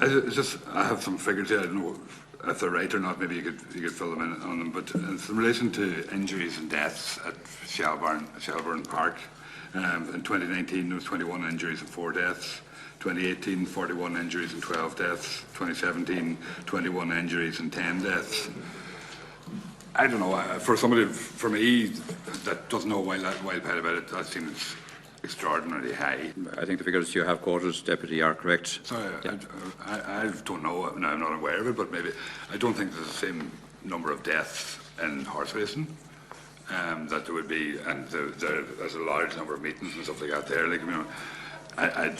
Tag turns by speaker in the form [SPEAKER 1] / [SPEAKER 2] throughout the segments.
[SPEAKER 1] I have some figures here. I don't know if they're right or not. Maybe you could fill them in on them. But in relation to injuries and deaths at Shelbourne Park, in 2019 there was 21 injuries and 4 deaths. 2018, 41 injuries and 12 deaths. 2017, 21 injuries and 10 deaths. I don't know. For me, that doesn't know wild pet about it, that seems extraordinarily high.
[SPEAKER 2] I think the figures you have quoted, Deputy, are correct.
[SPEAKER 1] Sorry, yeah. I don't know. No, I'm not aware of it, but maybe I don't think there's the same number of deaths in horse racing that there would be, and there's a large number of meetings and stuff like that there. Like, you know, I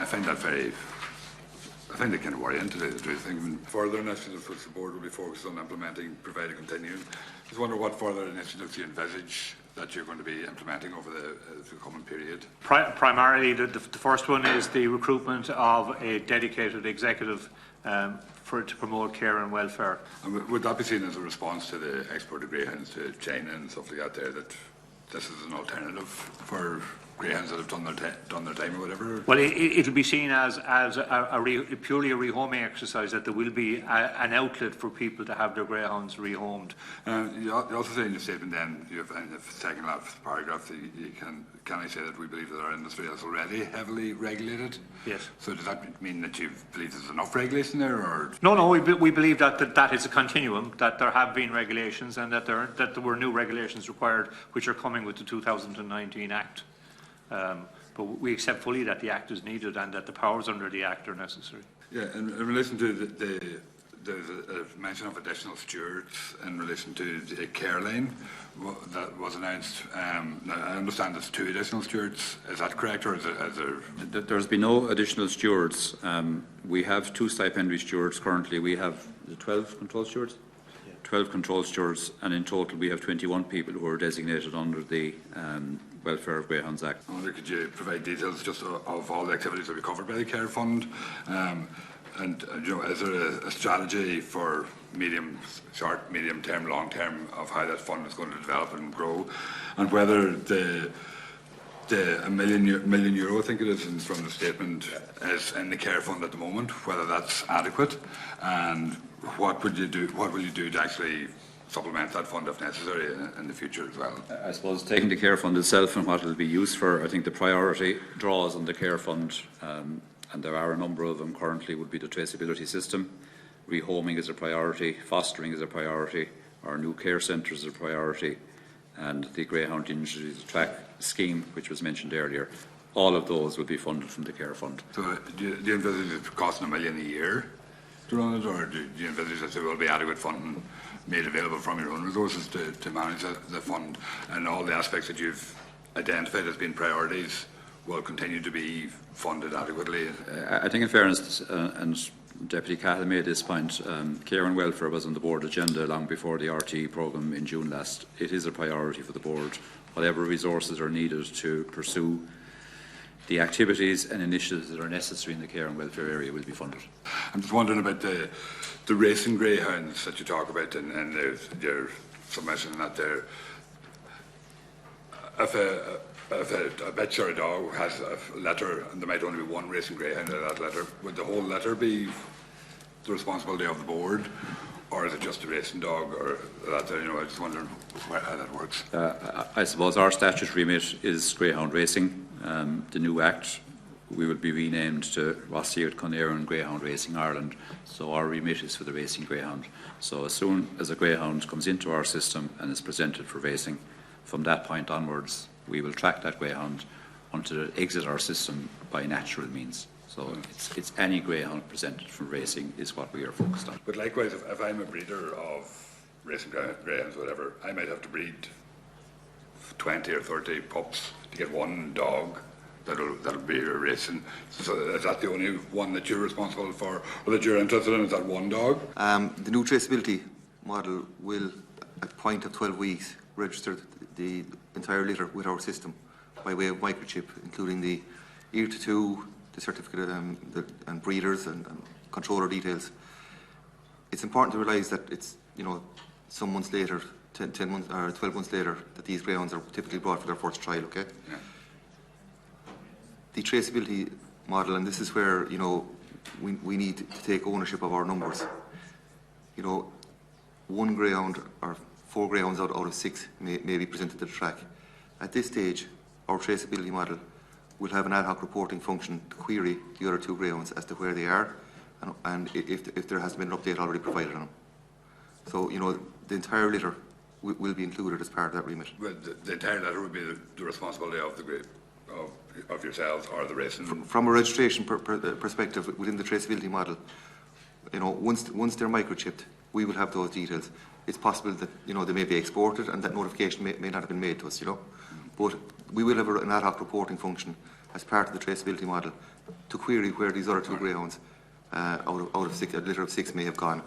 [SPEAKER 1] find that very. I find it kind of worrying to the truth. Further initiatives which the board will be focused on implementing, provided continuing. I just wonder what further initiatives you envisage that you're going to be implementing over the coming period.
[SPEAKER 3] Primarily, the first one is the recruitment of a dedicated executive to promote care and welfare.
[SPEAKER 1] And would that be seen as a response to the export of greyhounds to China and stuff like that there, that this is an alternative for greyhounds that have done their time or whatever?
[SPEAKER 3] Well, it'll be seen as purely a rehoming exercise, that there will be an outlet for people to have their greyhounds rehomed.
[SPEAKER 1] You also say in your statement then, you have in the second last paragraph, can I say that we believe that our industry is already heavily regulated?
[SPEAKER 3] Yes.
[SPEAKER 1] So does that mean that you believe there's enough regulation there, or?
[SPEAKER 3] No, we believe that is a continuum, that there have been regulations and that there were new regulations required, which are coming with the 2019 Act. But we accept fully that the Act is needed and that the powers under the Act are necessary.
[SPEAKER 1] Yeah, in relation to there's a mention of additional stewards in relation to the care line that was announced. Now I understand there's 2 additional stewards. Is that correct, or is there?
[SPEAKER 2] There's been no additional stewards. We have 2 stipendiary stewards currently. We have 12 control stewards. 12 control stewards, and in total we have 21 people who are designated under the Welfare of Greyhounds Act.
[SPEAKER 1] Could you provide details just of all the activities that be covered by the care fund? And you know, is there a strategy for short, medium term, long term of how that fund is going to develop and grow, and whether the €1 million, I think it is, from the statement, is in the care fund at the moment, whether that's adequate, and what will you do to actually supplement that fund if necessary in the future as well?
[SPEAKER 2] I suppose taking the care fund itself and what it will be used for, I think the priority draws on the care fund, and there are a number of them currently, would be the traceability system. Rehoming is a priority, fostering is a priority, our new care centres is a priority, and the Greyhound Injuries Track scheme, which was mentioned earlier. All of those will be funded from the care fund.
[SPEAKER 1] So do you envisage it costing $1 million a year to run it, or do you envisage that there will be adequate funding made available from your own resources to manage the fund, and all the aspects that you've identified as being priorities will continue to be funded adequately?
[SPEAKER 2] I think in fairness, and Deputy Cahill made this point, care and welfare was on the board agenda long before the RTE programme in June last. It is a priority for the board. Whatever resources are needed to pursue the activities and initiatives that are necessary in the care and welfare area will be funded.
[SPEAKER 1] I'm just wondering about the racing greyhounds that you talk about in your submission, that there, if a bitch or a dog has a litter and there might only be one racing greyhound in that litter, would the whole litter be the responsibility of the board, or is it just a racing dog, or that? You know, I'm just wondering how that works.
[SPEAKER 2] I suppose our statutory remit is greyhound racing. The new Act, we will be renamed to Rossier Conair Greyhound Racing Ireland, so our remit is for the racing greyhound. So as soon as a greyhound comes into our system and is presented for racing, from that point onwards we will track that greyhound until it exits our system by natural means. So it's any greyhound presented from racing is what we are focused on.
[SPEAKER 1] But likewise, if I'm a breeder of racing greyhounds, whatever, I might have to breed 20 or 30 pups to get one dog that'll be racing. So is that the only one that you're responsible for, or that you're interested in? Is that one dog?
[SPEAKER 4] The new traceability model will, at a point of 12 weeks, register the entire litter with our system by way of microchip, including the ear to the certificate and breeders and controller details. It's important to realise that it's, you know, some months later, 10 months or 12 months later, that these greyhounds are typically brought for their first trial. Okay. Yeah. The traceability model, and this is where, you know, we need to take ownership of our numbers. You know, 1 greyhound or 4 greyhounds out of 6 may be presented to the track. At this stage, our traceability model will have an ad hoc reporting function to query the other 2 greyhounds as to where they are and if there has been an update already provided on them. So, you know, the entire litter will be included as part of that remit.
[SPEAKER 1] Well, the entire letter would be the responsibility of of yourselves or the racing.
[SPEAKER 4] From a registration perspective, within the traceability model, you know, once they're microchipped, we will have those details. It's possible that, you know, they may be exported and that notification may not have been made to us, you know. But we will have an ad hoc reporting function as part of the traceability model to query where these other 2 greyhounds out of 6, a litter of 6 may have gone.